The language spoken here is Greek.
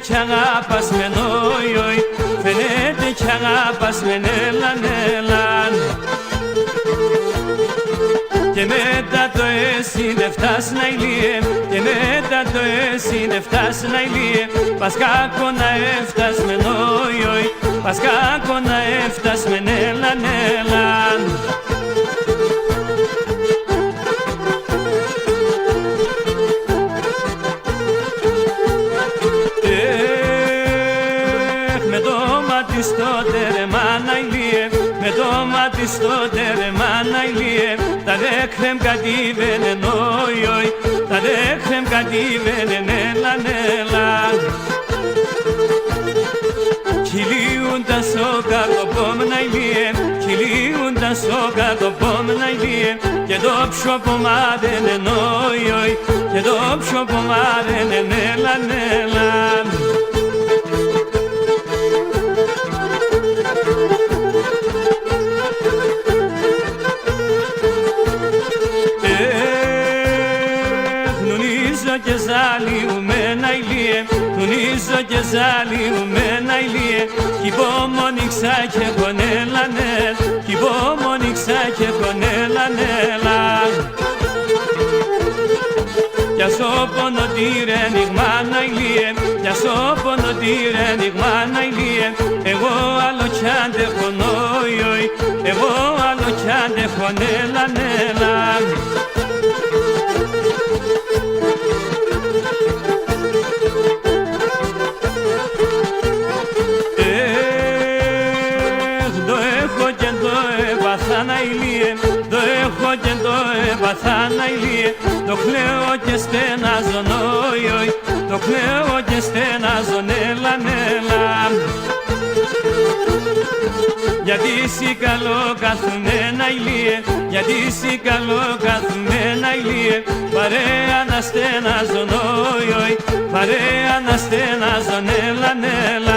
κι αγαπάς με νόιοι, φαίνεται κι αγαπάς με νέλαν, νέλαν. Και μετά το εσύ δεν φτάσει να ηλίε, και μετά το εσύ δεν φτάσει να ηλίε, πας κάκο να έφτας με νόιοι, πας κάκο να έφτας με νέλαν, νέλαν. Με το μάτι στο τέρεμα να ηλίε, με το μάτι στο τέρεμα να ηλίε, τα δέχθεμ κατήβαινε νόιοι, τα δέχθεμ κατήβαινε νέλαν, νέλαν. Κυλίουνταν στο καρδοπόμ να ηλίε, κυλίουνταν στο καρδοπόμ να ηλίε, και το πιο πομάδαινε νόιοι, και το πιο πομάδαινε νέλαν, νέλαν. Και ζαλιούμενα ηλίε, τονίζω και ζαλιούμενα ηλίε, κι υπομονήξα και κονέλα, νέλ, κι υπομονήξα και κονέλα, νέλα. Για σώπονο τύρε νιγμάνα ηλίε, για σώπονο τύρε νιγμάνα ηλίε, εγώ άλλο κι αντέχω νόιοι, εγώ άλλο κι αντέχω νέλα, νέλα. Το έχω και το έπαθα να ηλίε, το κλαίω και στενάζω νόιοι, το κλαίω και στενάζω νέλα, νέλα. Γιατί εσύ καλό καθημένα ηλίε, γιατί εσύ καλό καθημένα ηλίε, παρέα να στενάζω νόιοι, παρέα να στενάζω νέλα, νέλα.